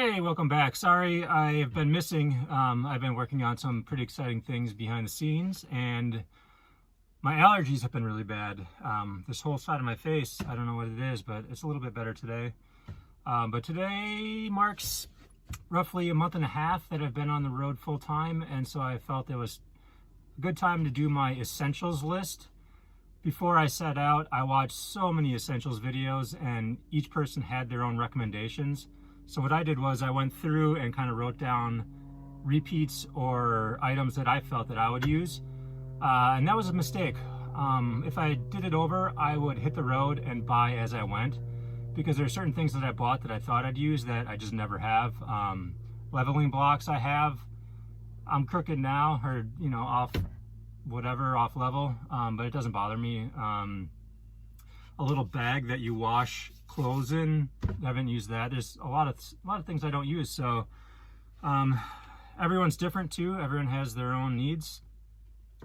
Hey, welcome back. Sorry I've been missing. I've been working on some pretty exciting things behind the scenes, and my allergies have been really bad. This whole side of my face, I don't know what it is, but it's a little bit better today. But today marks roughly a month and a half that I've been on the road full time, and so I felt it was a good time to do my essentials list. Before I set out, I watched so many essentials videos, and each person had their own recommendations. So what I did was I went through and kind of wrote down repeats or items that I felt that I would use. And that was a mistake. If I did it over, I would hit the road and buy as I went, because there are certain things that I bought that I thought I'd use that I just never have. Leveling blocks I have. I'm crooked now, or off level, but it doesn't bother me. A little bag that you wash clothes in, I haven't used that. There's a lot of things I don't use, so everyone's different too. Everyone has their own needs,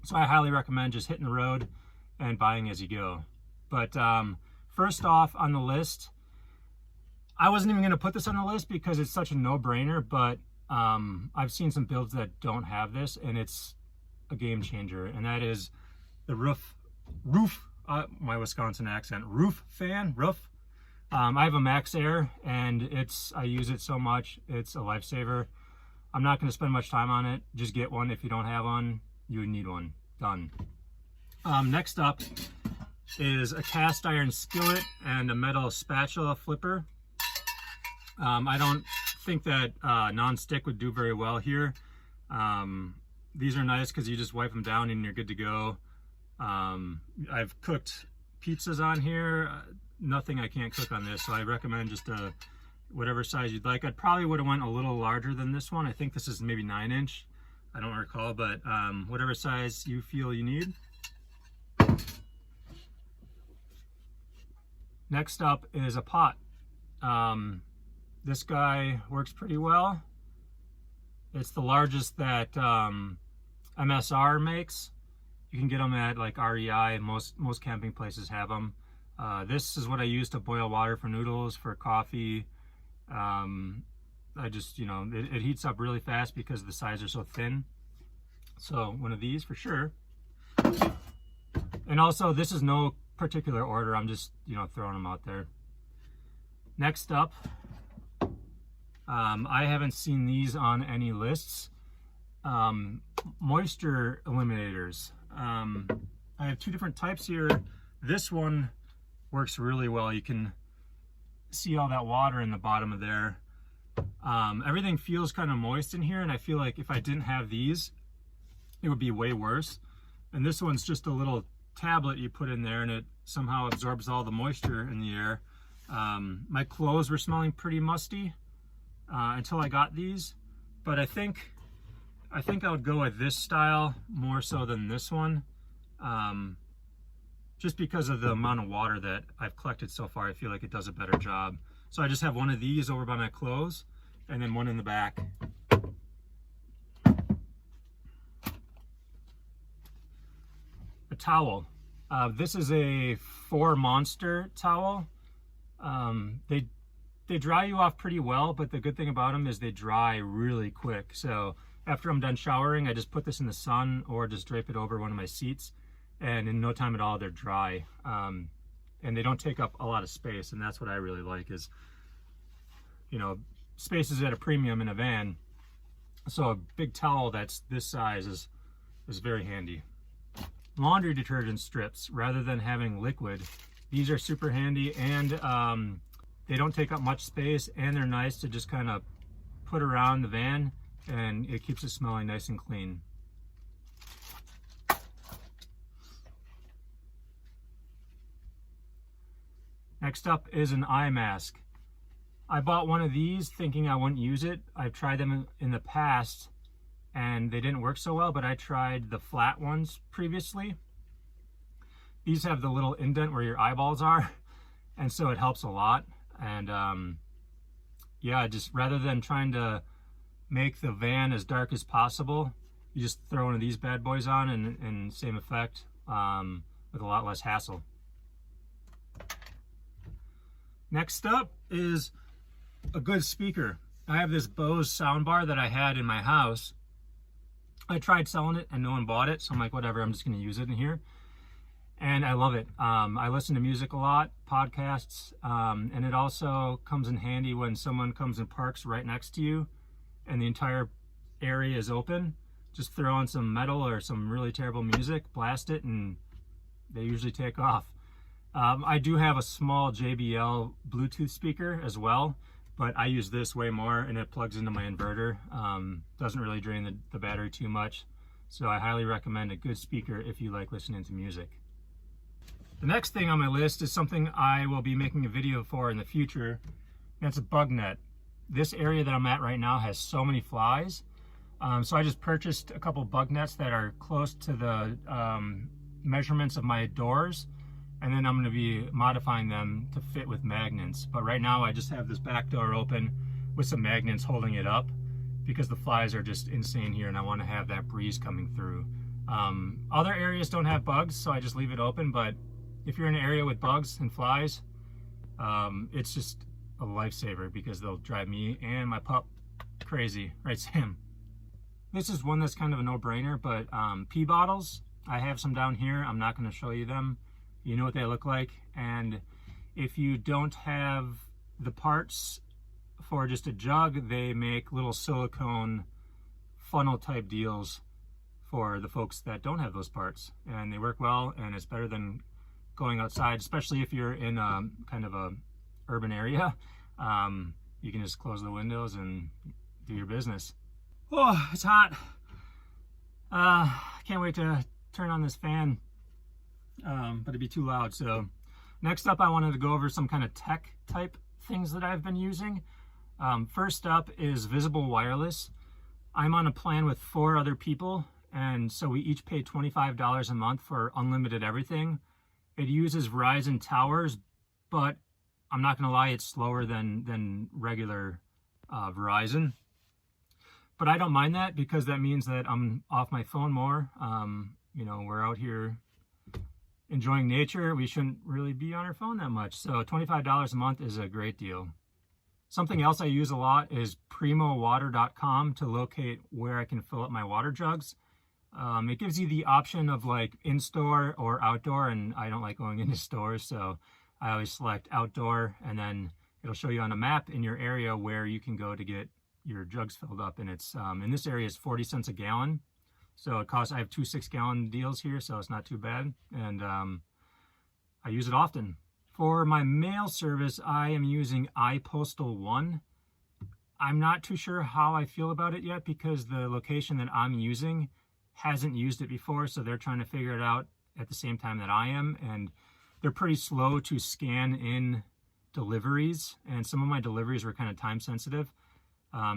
so I highly recommend just hitting the road and buying as you go. But first off on the list, I wasn't even going to put this on the list because it's such a no-brainer, but I've seen some builds that don't have this, and it's a game changer, and that is the roof my Wisconsin accent, roof fan. I have a Max Air, and I use it so much. It's a lifesaver. I'm not going to spend much time on it. Just get one. If you don't have one, you need one. Done. Next up is a cast iron skillet and a metal spatula flipper. I don't think that non-stick would do very well here. These are nice because you just wipe them down and you're good to go. I've cooked pizzas on here. Nothing I can't cook on this, so I recommend just whatever size you'd like. I probably would have went a little larger than this one. I think this is maybe 9-inch. I don't recall, but whatever size you feel you need. Next up is a pot. This guy works pretty well. It's the largest that MSR makes. You can get them at like REI. Most camping places have them. This is what I use to boil water for noodles, for coffee. I just, it heats up really fast because the sides are so thin. So one of these for sure. And also, this is no particular order. I'm just, throwing them out there. Next up, I haven't seen these on any lists. Moisture eliminators. I have two different types here. This one works really well. You can see all that water in the bottom of there. Everything feels kind of moist in here, and I feel like if I didn't have these, it would be way worse. And this one's just a little tablet you put in there, and it somehow absorbs all the moisture in the air. My clothes were smelling pretty musty until I got these, but I think I would go with this style more so than this one, just because of the amount of water that I've collected so far. I feel like it does a better job. So I just have one of these over by my clothes and then one in the back. A towel. This is a 4 Monster towel. They dry you off pretty well, but the good thing about them is they dry really quick. So after I'm done showering, I just put this in the sun or just drape it over one of my seats, and in no time at all they're dry. And they don't take up a lot of space, and that's what I really like is, space is at a premium in a van. So a big towel that's this size is very handy. Laundry detergent strips, rather than having liquid, these are super handy, and they don't take up much space, and they're nice to just kind of put around the van, and it keeps it smelling nice and clean. Next up is an eye mask. I bought one of these thinking I wouldn't use it. I've tried them in the past and they didn't work so well, but I tried the flat ones previously. These have the little indent where your eyeballs are, and so it helps a lot. And yeah, just rather than trying to make the van as dark as possible, you just throw one of these bad boys on and same effect, with a lot less hassle. Next up is a good speaker. I have this Bose soundbar that I had in my house. I tried selling it and no one bought it, so I'm like, whatever, I'm just going to use it in here. And I love it. I listen to music a lot, podcasts, and it also comes in handy when someone comes and parks right next to you and the entire area is open. Just throw on some metal or some really terrible music, blast it, and they usually take off. I do have a small JBL Bluetooth speaker as well, but I use this way more and it plugs into my inverter. Doesn't really drain the battery too much. So I highly recommend a good speaker if you like listening to music. The next thing on my list is something I will be making a video for in the future. That's a bug net. This area that I'm at right now has so many flies. So I just purchased a couple bug nets that are close to the measurements of my doors. And then I'm going to be modifying them to fit with magnets. But right now I just have this back door open with some magnets holding it up because the flies are just insane here and I want to have that breeze coming through. Other areas don't have bugs, so I just leave it open. But if you're in an area with bugs and flies, it's just a lifesaver because they'll drive me and my pup crazy. Right, Sam? This is one that's kind of a no-brainer, but pee bottles, I have some down here. I'm not going to show you them. You know what they look like. And if you don't have the parts for just a jug, they make little silicone funnel type deals for the folks that don't have those parts. And they work well, and it's better than going outside, especially if you're in a kind of a urban area. You can just close the windows and do your business. Oh, it's hot. Can't wait to turn on this fan. But it'd be too loud. So next up, I wanted to go over some kind of tech type things that I've been using. First up is Visible Wireless. I'm on a plan with 4 other people, and so we each pay $25 a month for unlimited everything. It uses Verizon towers, but I'm not gonna lie, it's slower than regular Verizon. But I don't mind that because that means that I'm off my phone more. You know, we're out here enjoying nature. We shouldn't really be on our phone that much. So $25 a month is a great deal. Something else I use a lot is primowater.com to locate where I can fill up my water jugs. It gives you the option of like in-store or outdoor, and I don't like going into stores, so I always select outdoor, and then it'll show you on a map in your area where you can go to get your jugs filled up. And it's in this area is 40 cents a gallon. So it costs, I have 2 6-gallon deals here, so it's not too bad. And I use it often. For my mail service, I am using iPostal 1. I'm not too sure how I feel about it yet because the location that I'm using hasn't used it before, so they're trying to figure it out at the same time that I am. And they're pretty slow to scan in deliveries, and some of my deliveries were kind of time sensitive.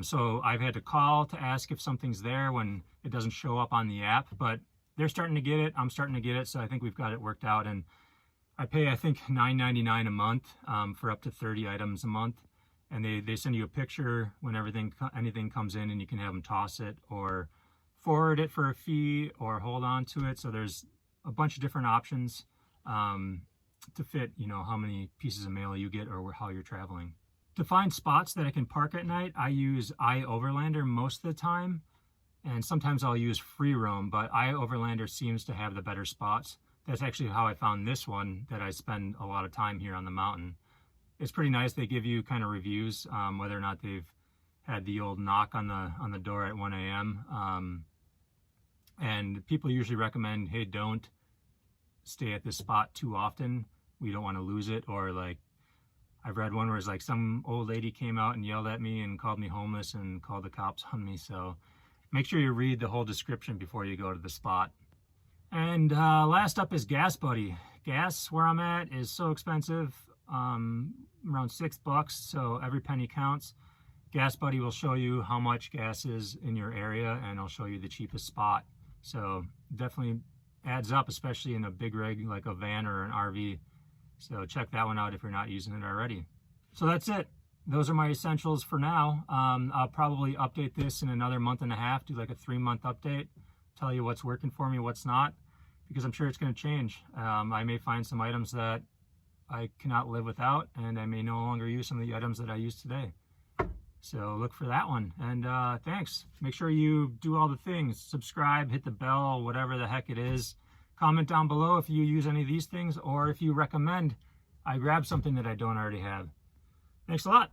So I've had to call to ask if something's there when it doesn't show up on the app, but they're starting to get it. I'm starting to get it. So I think we've got it worked out. And I pay, I think, $9.99 a month for up to 30 items a month. And they send you a picture when anything comes in, and you can have them toss it or forward it for a fee or hold on to it. So there's a bunch of different options to fit, you know, how many pieces of mail you get or how you're traveling. To find spots that I can park at night, I use iOverlander most of the time, and sometimes I'll use Free Roam, but iOverlander seems to have the better spots. That's actually how I found this one that I spend a lot of time here on the mountain. It's pretty nice. They give you kind of reviews, whether or not they've had the old knock on the door at 1 a.m. And people usually recommend, hey, don't stay at this spot too often. We don't want to lose it. Or like, I've read one where it's like some old lady came out and yelled at me and called me homeless and called the cops on me. So make sure you read the whole description before you go to the spot. And last up is Gas Buddy. Gas where I'm at is so expensive, around $6, so every penny counts. Gas Buddy will show you how much gas is in your area, and I'll show you the cheapest spot. So definitely adds up, especially in a big rig like a van or an RV. So check that one out if you're not using it already. So that's it. Those are my essentials for now. I'll probably update this in another month and a half, do like a 3-month update, tell you what's working for me, what's not, because I'm sure it's going to change. I may find some items that I cannot live without, and I may no longer use some of the items that I use today. So look for that one. And thanks. Make sure you do all the things. Subscribe, hit the bell, whatever the heck it is. Comment down below if you use any of these things or if you recommend I grab something that I don't already have. Thanks a lot.